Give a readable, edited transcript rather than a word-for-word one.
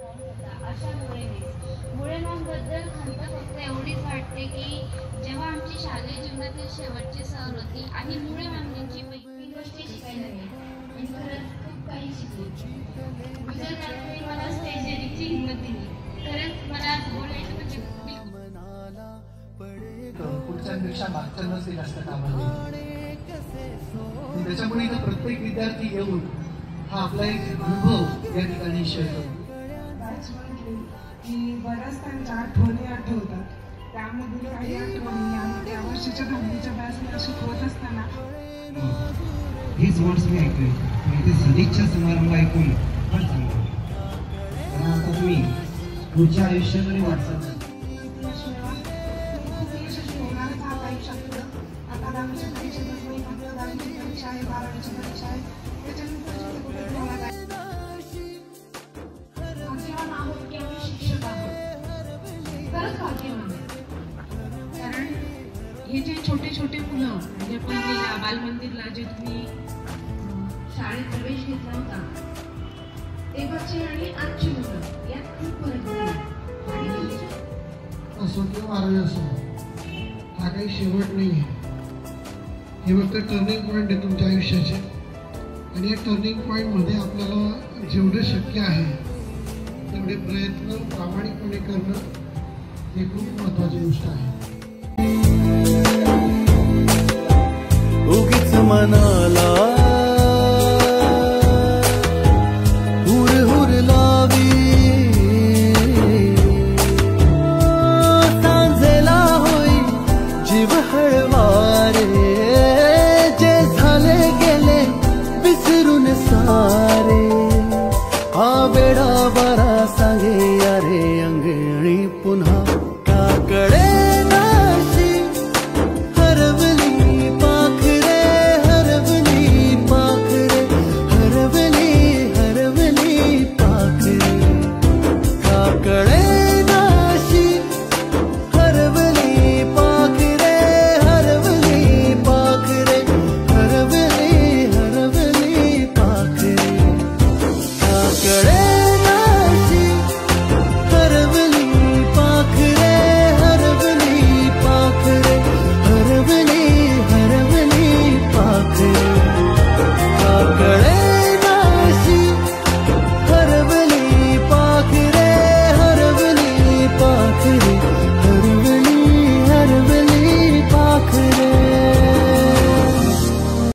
अशा मुळेबद्दल खंत फक्त एवढीच वाटते की जेव्हा आमची शालेय जीवनातील शेवटची सहल होती आणि मुळे मॅमची पहिली गोष्टी शिकायला गेली आणि खरंच खूप काही शिकले. गुजर मला स्टेज डेअरिंगची हिंमत दिली. खरंच मला बोलायचं म्हणजे पुढच्यापेक्षा मागच्यांनाच ते जास्त कामाला त्याच्यामुळे प्रत्येक विद्यार्थी येऊन हा आपला एक अनुभव या ठिकाणी शेअर करतो. की बऱ्याच त्यांच्या आठवणी आठवतात. त्यामधील काही आठवणी आणि त्या वर्षीच्या दहावीच्या बॅचला शिकवत असताना हेच वर्ड्स मी ऐकले आणि ते सदिच्छा समारंभ ऐकून पण चांगलं. कारण आता तुम्ही पुढच्या आयुष्यामध्ये वाटचाल खूप यशस्वी होणारच आहात आयुष्यात. आता 10वीच्या परीक्षेतच नाही फक्त 10वीची परीक्षा आहे, 12वीची परीक्षा आहे, त्याच्यानंतर कुठे तुम्हाला काय भाग्यवान आहोत की आम्ही शिक्षक आहोत. खरंच भाग्यवान आहे. कारण हे जे छोटे छोटे मुलं म्हणजे पहिलीला बालमंदिरला जे तुम्ही शाळेत प्रवेश घेतला होता तेव्हाची आणि आजची मुलं यात खूप फरक आहे. असो किंवा 12वी असो हा काही शेवट नाही आहे. हे फक्त टर्निंग पॉईंट आहे तुमच्या आयुष्याचे आणि या टर्निंग पॉईंटमध्ये आपल्याला जेवढे शक्य आहे तेवढे प्रयत्न प्रामाणिकपणे करणं ही खूप महत्त्वाची गोष्ट आहे. उगीच मनाला हुर लावी सांजेला होई जीव हळवारे जे झाले गेले विसरून सा